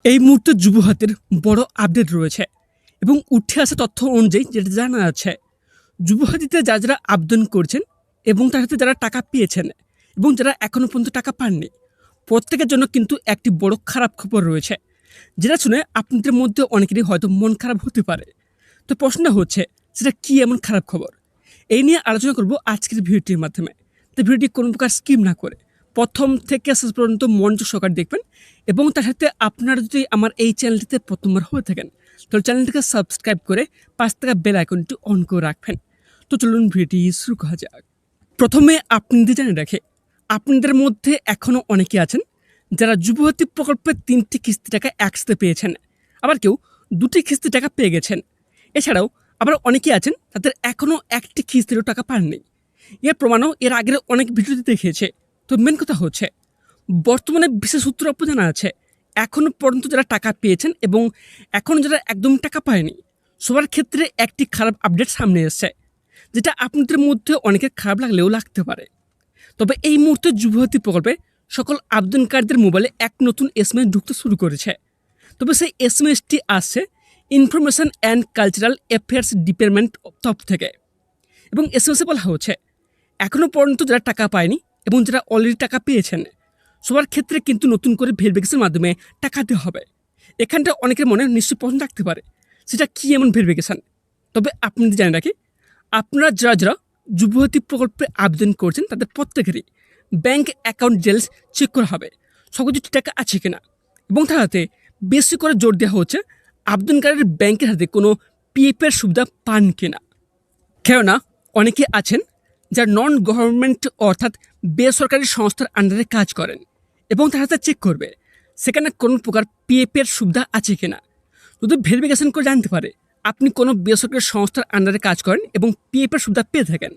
এই মুহূর্তে যুবহাতের বড় আপডেট রয়েছে এবং উঠে আসা তথ্য অনুযায়ী যেটা জানা যাচ্ছে, যুবহাতিতে যারা আবেদন করছেন এবং তার সাথে যারা টাকা পেয়েছেন এবং যারা এখনও পর্যন্ত টাকা পাননি, প্রত্যেকের জন্য কিন্তু একটি বড় খারাপ খবর রয়েছে, যেটা শুনে আপনাদের মধ্যে অনেকেরই হয়তো মন খারাপ হতে পারে। তো প্রশ্নটা হচ্ছে, সেটা কী এমন খারাপ খবর? এই নিয়ে আলোচনা করব আজকের ভিডিওটির মাধ্যমে। তো ভিডিওটি কোনো প্রকার স্কিপ না করে প্রথম থেকে শেষ পর্যন্ত মনোযোগ সহকারে দেখবেন এবং তার সাথে আপনারা যদি আমার এই চ্যানেলটিতে প্রথমবার হয়ে থাকেন তাহলে চ্যানেলটিকে সাবস্ক্রাইব করে পাশ থাকা বেল আইকনটি অন করে রাখবেন। তো চলুন ভিডিওটি শুরু করা যাক। প্রথমে আপনাদের জানিয়ে রাখে, আপনাদের মধ্যে এখনও অনেকে আছেন যারা যুবহাতি প্রকল্পের 3টি কিস্তি টাকা একসাথে পেয়েছেন, আবার কেউ 2টি কিস্তি টাকা পেয়ে গেছেন। এছাড়াও আবার অনেকে আছেন তাদের এখনও 1টি কিস্তিরও টাকা পাননি। এর প্রমাণও এর আগের অনেক ভিডিওতে দেখিয়েছে। তো মেন কথা হচ্ছে, বর্তমানে বিশেষ সূত্র জানা আছে এখনও পর্যন্ত যারা টাকা পেয়েছেন এবং এখন যারা একদম টাকা পায়নি, সবার ক্ষেত্রে একটি খারাপ আপডেট সামনে এসেছে, যেটা আপনাদের মধ্যে অনেকের খারাপ লাগলেও লাগতে পারে। তবে এই মুহূর্তে যুবহাতি প্রকল্পে সকল আবেদনকারীদের মোবাইলে এক নতুন এসএমএস ঢুকতে শুরু করেছে। তবে সেই এসএমএসটি আসছে information and cultural affairs department তরফ থেকে এবং এসএমএসে বলা হচ্ছে, এখনও পর্যন্ত যারা টাকা পায়নি এবং যারা অলরেডি টাকা পেয়েছেন, সবার ক্ষেত্রে কিন্তু নতুন করে ভেরিফিকেশনের মাধ্যমে টাকা দেওয়া হবে। এখানটা অনেকের মনে নিশ্চয়ই প্রশ্ন থাকতে পারে, সেটা কী এমন ভেরিফিকেশান? তবে আপনি জানেন রাখি, আপনারা যারা যুবহাতি প্রকল্পে আবেদন করছেন তাদের প্রত্যেকেরই ব্যাংক অ্যাকাউন্ট ডিটেলস চেক করা হবে, সকল কিছু টাকা আছে কিনা, এবং তার হাতে বেশি করে জোর দেওয়া হচ্ছে আবেদনকারীর ব্যাংকের হাতে কোনো পিএফের সুবিধা পান কিনা। কেননা অনেকে আছেন যারা নন গভর্নমেন্ট অর্থাৎ বেসরকারি সংস্থার আন্ডারে কাজ করেন এবং তার হাতে চেক করবে সেখানে কোনো প্রকার পিএফের সুবিধা আছে কিনা। যদি ভেরিফিকেশন করে জানতে পারে আপনি কোনো বেসরকারি সংস্থার আন্ডারে কাজ করেন এবং পিএফের সুবিধা পেয়ে থাকেন,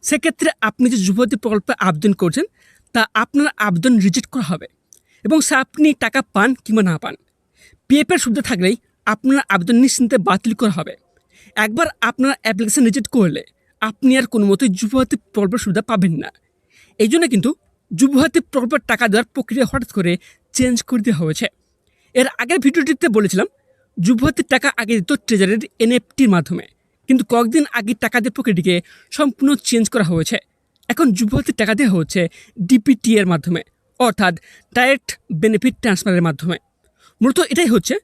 সেক্ষেত্রে আপনি যে যুবহাতি প্রকল্পে আবেদন করছেন তা আপনার আবেদন রিজেক্ট করা হবে এবং সে আপনি টাকা পান কিংবা না পান, পিএফের সুবিধা থাকলেই আপনার আবেদন নিশ্চিন্তে বাতিল করা হবে। একবার আপনার অ্যাপ্লিকেশন রিজেক্ট করলে আপনি আর কোনো মতোই যুবহাতি প্রকল্পের সুবিধা পাবেন না। এই জন্য কিন্তু যুবহাতি প্রকল্পের টাকা দেওয়ার প্রক্রিয়া হঠাৎ করে চেঞ্জ করে দেওয়া হয়েছে। এর আগের ভিডিওটিতে বলেছিলাম যুবহাতির টাকা আগে দিত ট্রেজারির এনএফটির মাধ্যমে, কিন্তু কয়েকদিন আগে টাকা দেওয়ার প্রক্রিয়াটিকে সম্পূর্ণ চেঞ্জ করা হয়েছে। এখন যুবহাতির টাকা দেওয়া হচ্ছে ডিপিটি এর মাধ্যমে, অর্থাৎ ডাইরেক্ট বেনিফিট ট্রান্সফারের মাধ্যমে। মূলত এটাই হচ্ছে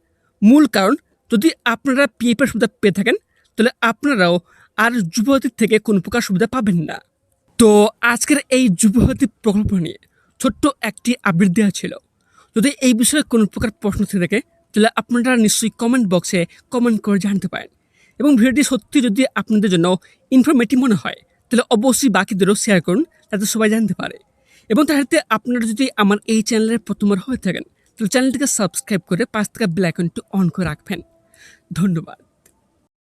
মূল কারণ। যদি আপনারা পিএফের সুবিধা পেয়ে থাকেন তাহলে আপনারাও আর যুবহাতির থেকে কোনো প্রকার সুবিধা পাবেন না। তো আজকের এই যুবহাতি প্রকল্প নিয়ে ছোট্ট একটি আপডেট দেওয়া ছিল। যদি এই বিষয়ে কোনো প্রকার প্রশ্ন থেকে থাকে তাহলে আপনারা নিশ্চয়ই কমেন্ট বক্সে কমেন্ট করে জানতে পারেন এবং ভিডিওটি সত্যি যদি আপনাদের জন্য ইনফরমেটিভ মনে হয় তাহলে অবশ্যই বাকিদেরও শেয়ার করুন, যাতে সবাই জানতে পারে। এবং তার সাথে আপনারা যদি আমার এই চ্যানেলের প্রথমবার হয়ে থাকেন তাহলে চ্যানেলটিকে সাবস্ক্রাইব করে পাশ থেকে বেল আইকনটি অন করে রাখবেন। ধন্যবাদ।